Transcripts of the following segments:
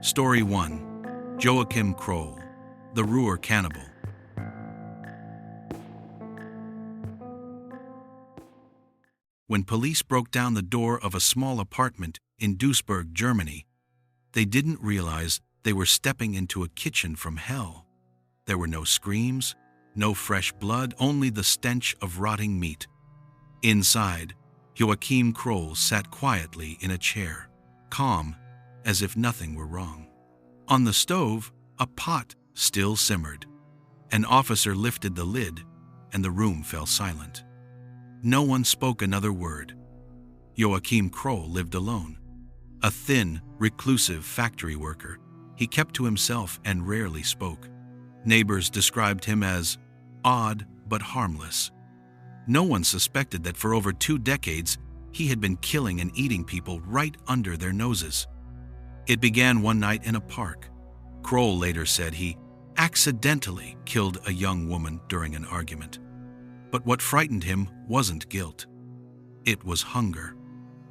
Story 1. Joachim Kroll, the Ruhr cannibal. When police broke down the door of a small apartment in Duisburg, Germany, they didn't realize they were stepping into a kitchen from hell. There were no screams, no fresh blood, only the stench of rotting meat. Inside, Joachim Kroll sat quietly in a chair, calm as if nothing were wrong. On the stove, a pot still simmered. An officer lifted the lid, and the room fell silent. No one spoke another word. Joachim Kroll lived alone. A thin, reclusive factory worker, he kept to himself and rarely spoke. Neighbors described him as odd but harmless. No one suspected that for over 2 decades, he had been killing and eating people right under their noses. It began one night in a park. Kroll later said he accidentally killed a young woman during an argument. But what frightened him wasn't guilt. It was hunger.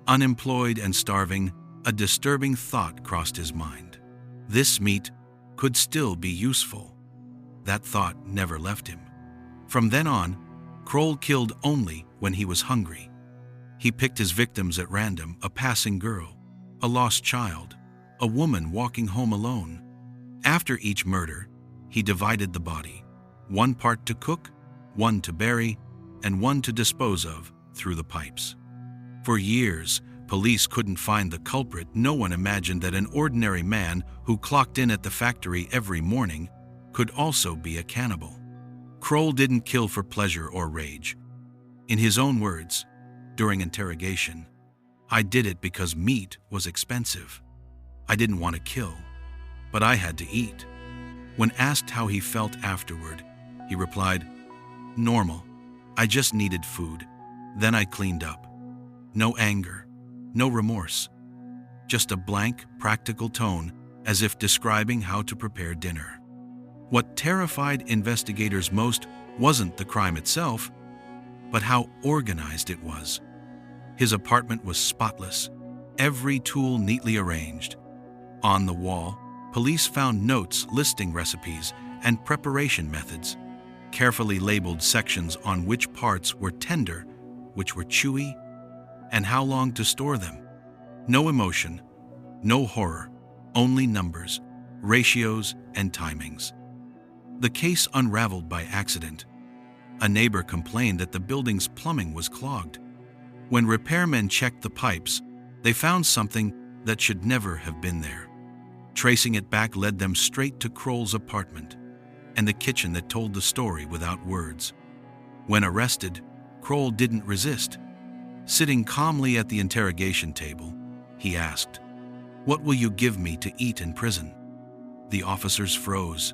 Unemployed and starving, a disturbing thought crossed his mind. This meat could still be useful. That thought never left him. From then on, Kroll killed only when he was hungry. He picked his victims at random: a passing girl, a lost child, a woman walking home alone. After each murder, he divided the body, one part to cook, one to bury, and one to dispose of through the pipes. For years, police couldn't find the culprit. No one imagined that an ordinary man who clocked in at the factory every morning could also be a cannibal. Kroll didn't kill for pleasure or rage. In his own words, during interrogation, "I did it because meat was expensive. I didn't want to kill, but I had to eat." When asked how he felt afterward, he replied, "Normal. I just needed food. Then I cleaned up. No anger, no remorse. Just a blank, practical tone, as if describing how to prepare dinner." What terrified investigators most wasn't the crime itself, but how organized it was. His apartment was spotless, every tool neatly arranged. On the wall, police found notes listing recipes and preparation methods, carefully labeled sections on which parts were tender, which were chewy, and how long to store them. No emotion, no horror, only numbers, ratios, and timings. The case unraveled by accident. A neighbor complained that the building's plumbing was clogged. When repairmen checked the pipes, they found something that should never have been there. Tracing it back led them straight to Kroll's apartment and the kitchen that told the story without words. When arrested, Kroll didn't resist. Sitting calmly at the interrogation table, he asked, "What will you give me to eat in prison?" The officers froze.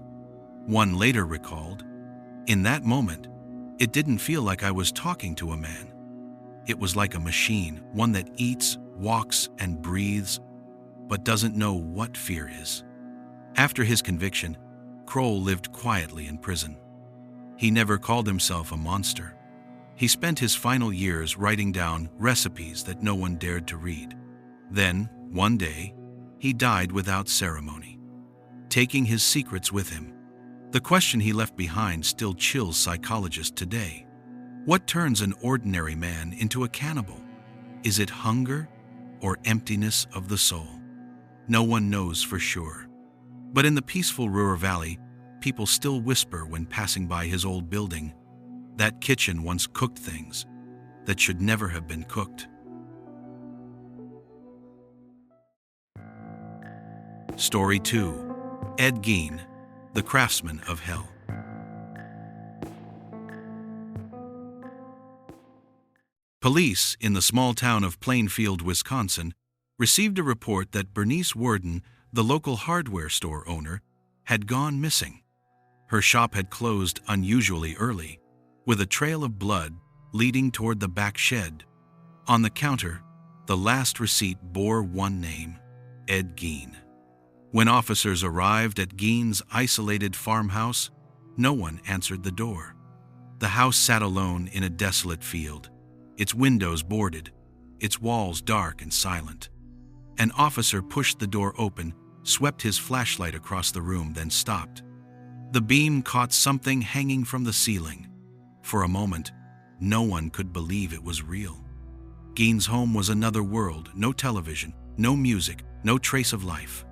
One later recalled, "In that moment, it didn't feel like I was talking to a man. It was like a machine, one that eats, walks, and breathes, but doesn't know what fear is." After his conviction, Kroll lived quietly in prison. He never called himself a monster. He spent his final years writing down recipes that no one dared to read. Then, one day, he died without ceremony, taking his secrets with him. The question he left behind still chills psychologists today. What turns an ordinary man into a cannibal? Is it hunger or emptiness of the soul? No one knows for sure. But in the peaceful Ruhr Valley, people still whisper when passing by his old building, "That kitchen once cooked things that should never have been cooked." Story 2. Gein, the Craftsman of Hell. Police in the small town of Plainfield, Wisconsin, received a report that Bernice Worden, the local hardware store owner, had gone missing. Her shop had closed unusually early, with a trail of blood leading toward the back shed. On the counter, the last receipt bore one name: Gein. When officers arrived at Gein's isolated farmhouse, no one answered the door. The house sat alone in a desolate field, its windows boarded, its walls dark and silent. An officer pushed the door open, swept his flashlight across the room, then stopped. The beam caught something hanging from the ceiling. For a moment, no one could believe it was real. Gein's home was another world, no television, no music, no trace of life.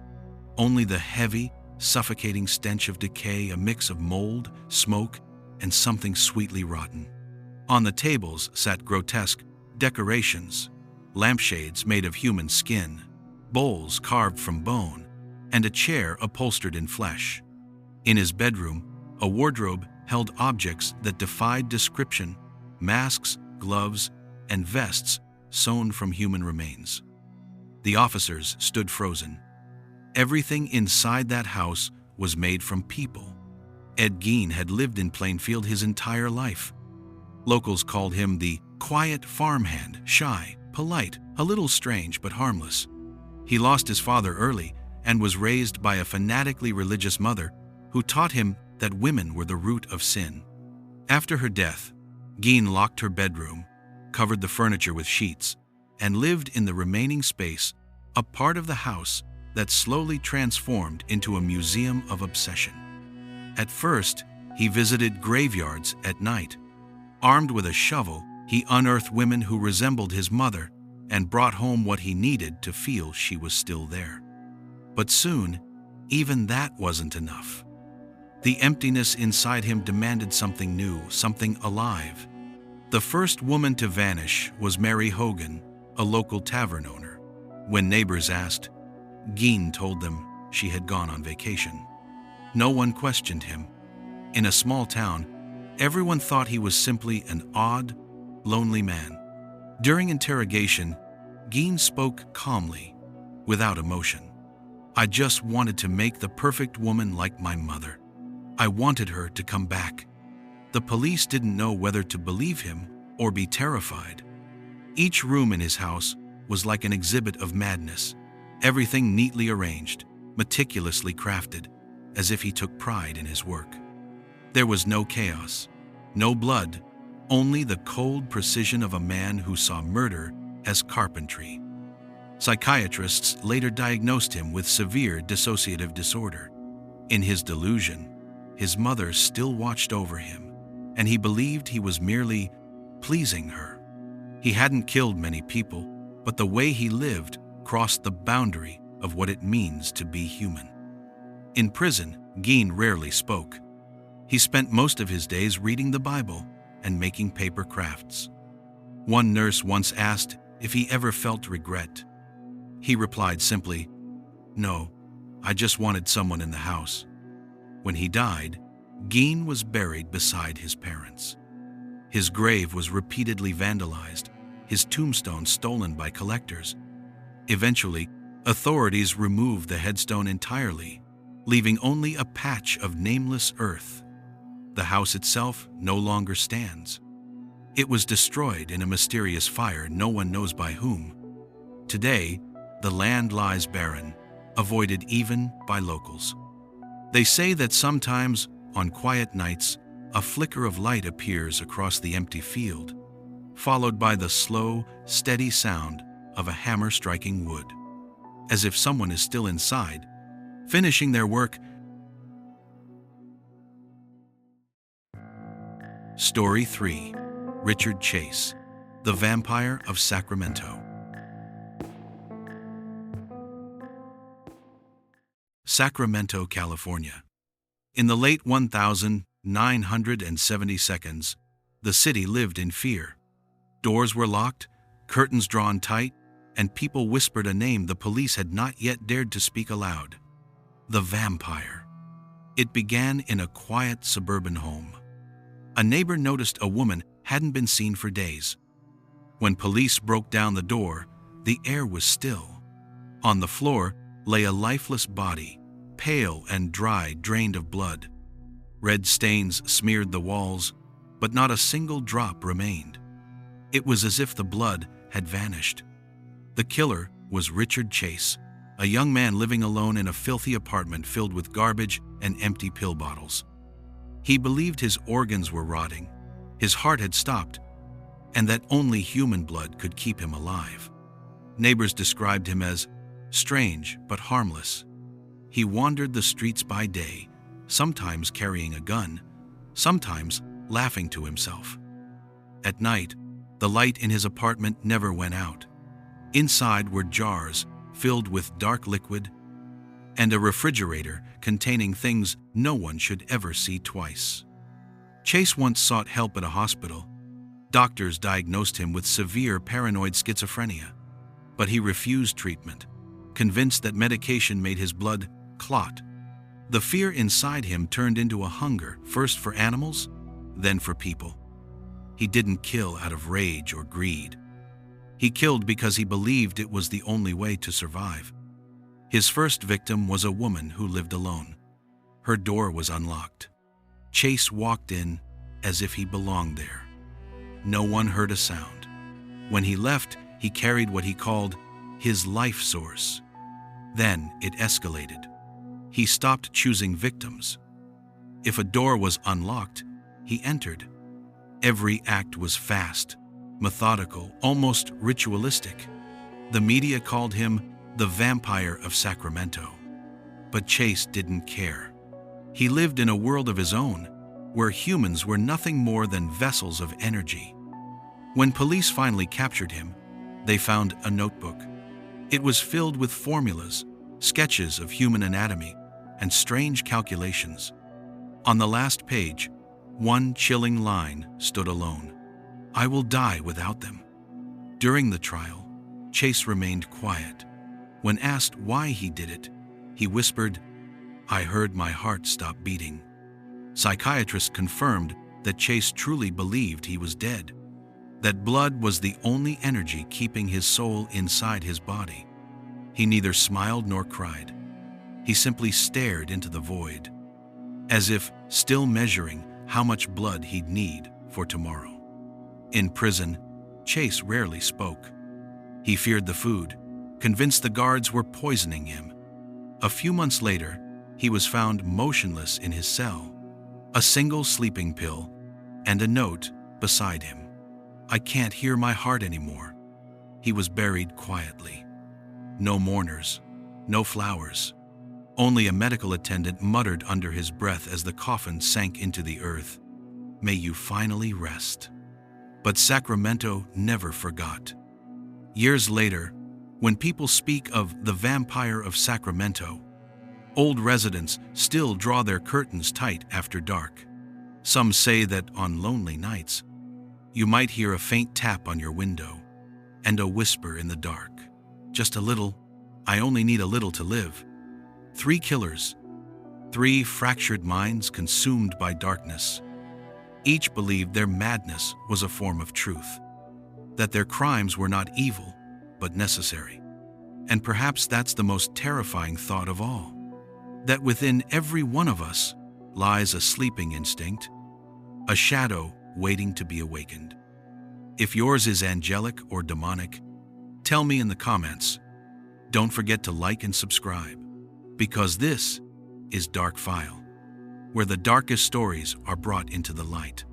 Only the heavy, suffocating stench of decay, a mix of mold, smoke, and something sweetly rotten. On the tables sat grotesque decorations, lampshades made of human skin, bowls carved from bone, and a chair upholstered in flesh. In his bedroom, a wardrobe held objects that defied description: masks, gloves, and vests sewn from human remains. The officers stood frozen. Everything inside that house was made from people. Ed Gein had lived in Plainfield his entire life. Locals called him the quiet farmhand, shy, polite, a little strange but harmless. He lost his father early and was raised by a fanatically religious mother who taught him that women were the root of sin. After her death, Gein locked her bedroom, covered the furniture with sheets, and lived in the remaining space, a part of the house that slowly transformed into a museum of obsession. At first, he visited graveyards at night. Armed with a shovel, he unearthed women who resembled his mother and brought home what he needed to feel she was still there. But soon, even that wasn't enough. The emptiness inside him demanded something new, something alive. The first woman to vanish was Mary Hogan, a local tavern owner. When neighbors asked, Gein told them she had gone on vacation. No one questioned him. In a small town, everyone thought he was simply an odd, lonely man. During interrogation, Gein spoke calmly, without emotion. "I just wanted to make the perfect woman like my mother. I wanted her to come back." The police didn't know whether to believe him or be terrified. Each room in his house was like an exhibit of madness, everything neatly arranged, meticulously crafted, as if he took pride in his work. There was no chaos, no blood, only the cold precision of a man who saw murder as carpentry. Psychiatrists later diagnosed him with severe dissociative disorder. In his delusion, his mother still watched over him, and he believed he was merely pleasing her. He hadn't killed many people, but the way he lived crossed the boundary of what it means to be human. In prison, Gein rarely spoke. He spent most of his days reading the Bible and making paper crafts. One nurse once asked if he ever felt regret. He replied simply, "No, I just wanted someone in the house." When he died, Gein was buried beside his parents. His grave was repeatedly vandalized, his tombstone stolen by collectors. Eventually, authorities removed the headstone entirely, leaving only a patch of nameless earth. The house itself no longer stands. It was destroyed in a mysterious fire, no one knows by whom. Today, the land lies barren, avoided even by locals. They say that sometimes, on quiet nights, a flicker of light appears across the empty field, followed by the slow, steady sound of a hammer striking wood, as if someone is still inside, finishing their work. Story 3. Richard Chase, the Vampire of Sacramento. Sacramento, California. In the late 1972s, the city lived in fear. Doors were locked, curtains drawn tight, and people whispered a name the police had not yet dared to speak aloud: the vampire. It began in a quiet suburban home. A neighbor noticed a woman hadn't been seen for days. When police broke down the door, the air was still. On the floor lay a lifeless body, pale and dry, drained of blood. Red stains smeared the walls, but not a single drop remained. It was as if the blood had vanished. The killer was Richard Chase, a young man living alone in a filthy apartment filled with garbage and empty pill bottles. He believed his organs were rotting, his heart had stopped, and that only human blood could keep him alive. Neighbors described him as strange but harmless. He wandered the streets by day, sometimes carrying a gun, sometimes laughing to himself. At night, the light in his apartment never went out. Inside were jars filled with dark liquid and a refrigerator containing things no one should ever see twice. Chase once sought help at a hospital. Doctors diagnosed him with severe paranoid schizophrenia, but he refused treatment, convinced that medication made his blood clot. The fear inside him turned into a hunger, first for animals, then for people. He didn't kill out of rage or greed. He killed because he believed it was the only way to survive. His first victim was a woman who lived alone. Her door was unlocked. Chase walked in as if he belonged there. No one heard a sound. When he left, he carried what he called his life source. Then it escalated. He stopped choosing victims. If a door was unlocked, he entered. Every act was fast, methodical, almost ritualistic. The media called him the vampire of Sacramento. But Chase didn't care. He lived in a world of his own, where humans were nothing more than vessels of energy. When police finally captured him, they found a notebook. It was filled with formulas, sketches of human anatomy, and strange calculations. On the last page, one chilling line stood alone: "I will die without them." During the trial, Chase remained quiet. When asked why he did it, he whispered, "I heard my heart stop beating." Psychiatrists confirmed that Chase truly believed he was dead, that blood was the only energy keeping his soul inside his body. He neither smiled nor cried. He simply stared into the void, as if still measuring how much blood he'd need for tomorrow. In prison, Chase rarely spoke. He feared the food, convinced the guards were poisoning him. A few months later, he was found motionless in his cell, a single sleeping pill, and a note beside him. "I can't hear my heart anymore." He was buried quietly. No mourners, no flowers. Only a medical attendant muttered under his breath as the coffin sank into the earth, "May you finally rest." But Sacramento never forgot. Years later, when people speak of the vampire of Sacramento, old residents still draw their curtains tight after dark. Some say that on lonely nights, you might hear a faint tap on your window and a whisper in the dark, "Just a little, I only need a little to live." 3 killers, 3 fractured minds consumed by darkness. Each believed their madness was a form of truth, that their crimes were not evil, but necessary. And perhaps that's the most terrifying thought of all, that within every one of us lies a sleeping instinct, a shadow waiting to be awakened. If yours is angelic or demonic, tell me in the comments. Don't forget to like and subscribe, because this is Dark File, where the darkest stories are brought into the light.